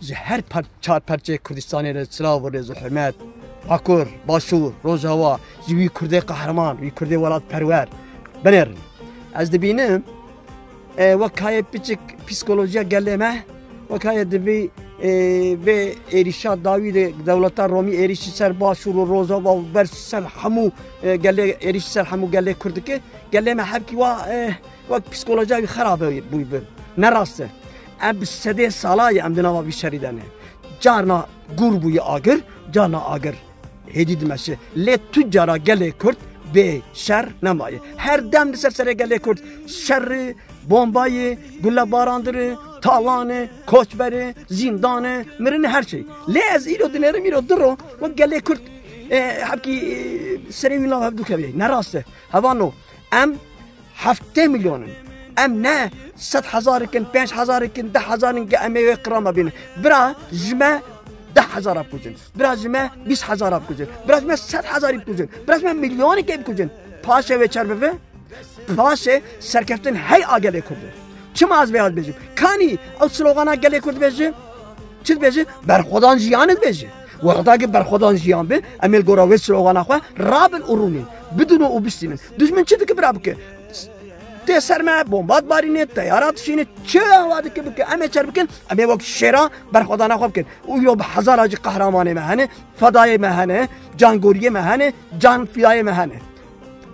هر چهار پرچه کردستانی را سلاو و رز و حرمت باکور باشور روزهوا جوی کرده قهرمان وی کرده ولاد پرور بنرن از دبینم وکای پیچک پسیکولوژیا گلمه وکای دبی و ایریشا داوید دولت رومی ایریشی سر باشور و روزهوا و بر سر همو گله ایریشی سر همو گله کرده که گلمه حبکی و پسیکولوژیا خرابه بوی نراسته اب سده سالای امدنا و بیشریدنه جارنا گور بوی آگر جارنا آگر هدید مشه لی تجارا گله کرد به شر نمایه هر دم سر گله کرد شر بمبای گله باراندره تالانه کوچبره زندانه مرن هر şey لی از ایرو دنره میرو درو و گله کرد حبکی سری میلا هبدو کبیه نراسته هوانو ام 7 میلیون ام نه 100,000 کن 5,000 کن 10,000 که امی اقرام بینه برا جمع 10,000 بکوچن برا جمع 20,000 بکوچن برا جمع 100,000 بکوچن برا جمع میلیونی که بکوچن پاشه و چربه پاشه سرکفتن هی آگله کرده چه از بیاد بیجیم کانی او سلوگانا گله کرد بیجیم چی بیجیم بر خودان جیانت بیجیم وقتا که بر خودان جیان به امیل گراوی سلوگانا خواه رابن ارونی بدون او بستیمن دشمن چی که برا بکه ده سرمه بمبات بارینه تیارات شینه چه وادی که بکن امی چر بکن امی وقت شیرا بر خدا نخواب کن او یو به هزار آجی قهرمانه مهنه فدای مهنه جانگوری مهنه جان فیای مهنه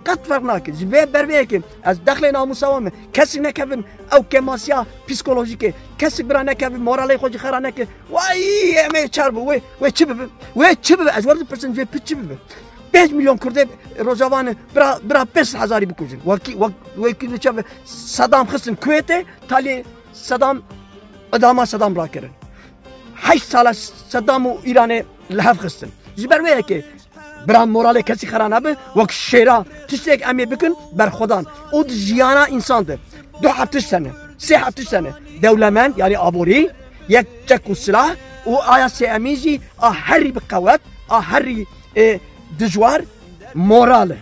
قط فرق نکن جوه برویه که از داخل ناموسوامه کسی نکفن او که ماسیا پسیکولوژیکه کسی برا نکفن مورالی خودی خرا نکن وای امی چر بو وی چی ببه از ورد پرسن جوه پیچ چی ببه 5 میلیون کرده روزوانه برا 5,000 بکوچن وکی چه صدام خستن کویته تالی صدام صدام را کردن 8 سال صدام و ایران لحف خستن جبر ویه که برا مورال کسی خرانه به وقت شیرا تشتیک امی بکن بر خودان او جیانا انسان ده 2 هفته سنه 3 هفته سنه دولمند یعنی آبوری یک چک و سلاح و آیا سی امیجی هری بقوت هری دجوار موراله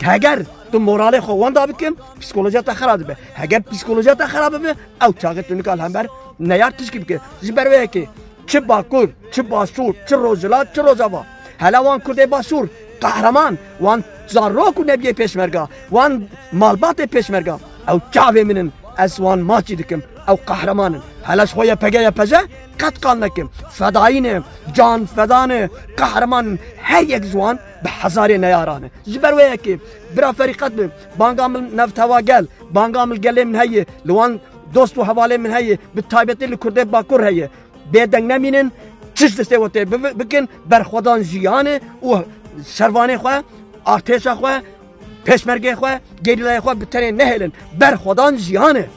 اگر تو موراله خوان دا بکن پسیکولوژی تا خراب به اگر پسیکولوژی تا خراب به او چاقت نکال هم بر نیار تشکیل که زبر وی که چه باکور چه باشور چه روزلات چه روزاوا هلا وان کرده باشور قهرمان وان زاروکو نبیه پیشمرگا وان مالبات پیشمرگا او چاوه منن از وان ماچی دکم او قهرمانن هلاش خویا پگه قد قال نکم فداینه جان فدانه قهرمان هر یک جوان به هزار نیارانه جبر وی که برا فریقت به بانگامل نفت هوا گل بانگامل گله من هیه لوان دوست و حواله من هیه به تایبتی لکرده باکور هیه بیدنگ نمینن چیز دسته وقتی بکن بر خودان جیانه و شروانه خواه آرتش خواه پیشمرگه خواه گریلای خواه بتره نهلن بر خودان جیانه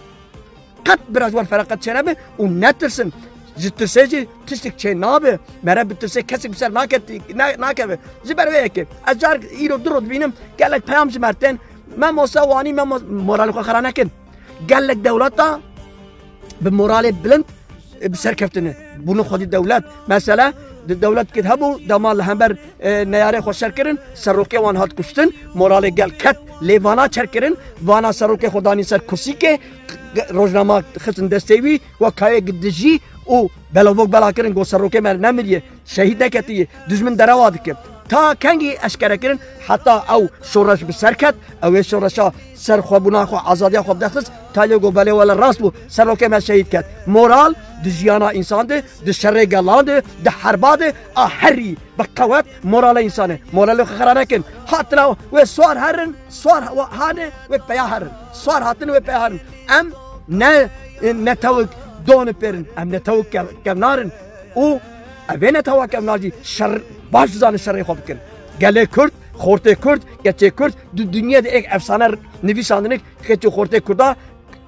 قط براز ور فرقت چه نبه و نترسن جترسه جی تشتک چه نابه مرا بترسه کسی بسر ناکه جبر ویه که از جار ایرو درود بینم گلک پیام جمرتن من موسوانی من مورال خو خرا نکن گلک دولتا به مورال بلند بسر کفتنه بونو خودی دولت مثلا دولت که هبو دمال همبر نیاره خوش کرن سروکه وان هات کشتن مورال گل کت لیوانا چر کرن وانا سروکه خدانی سر کسی که روزنامه خستن دستیوی و کای گدجی او بلاوک بلا کرن گو سروکه مر نمیریه شهید نکتیه دشمن درواد که تا کنگی اشکره کرن حتی او شورش بسرکت او شورشا سر خوابونا خو آزادی خواب دخلص تالی گو بله ولا راست بو سروکه مر شهید کت مورال دجیانا انسان ده ده شر گلان ده ده حربا ده هری بقوت مورال انسانه مورال خرا نکن حتی لو و سوار هرن سوار هانه و پیا هرن سوار هاتن و پیا هرن ام نه توک دون پرن ام نه توک کمنارن او اوه نه توک کمنارجی شر باش زان شر خوب کن گله کرد خورته کرد گچه کرد دنیا ده یک افسانه نویساندنه که خورته کرده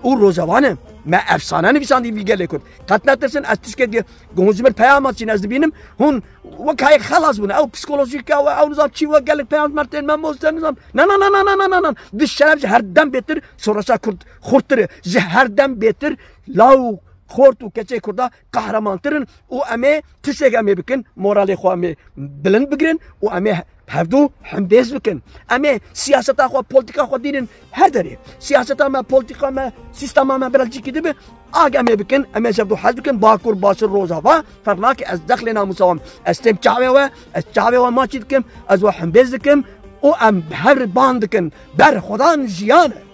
او روزوانه ما افسانه نویساندی وی گله کرد قط نترسن از تشکیل گونجمر پیامات چین از بینم هون وکای خلاص بونه او پسیکولوژیک او نظام چی و گله پیام مرتين ما موزن نظام نه بالشرف هر دم بهتر سوراشا کرد خورتره هر دم بهتر لاو خورت و کچه کرده قهرمان ترن و امه تشک امه بکن مورال خو امه بلند بگرن و امه هفدو حمبیز بکن امه سیاست خو پولیتیکا خو دیرن هر داره سیاست ما پولیتیکا ما سیستم ما بلژیکی دبه آگ امه بکن امه شبدو حل بکن باکور باش روزها فرناک از دخلنا مساوم استم چاوه و ما چی دکم از و حمبیز دکم و ام هر باند کن بر خدا جیانه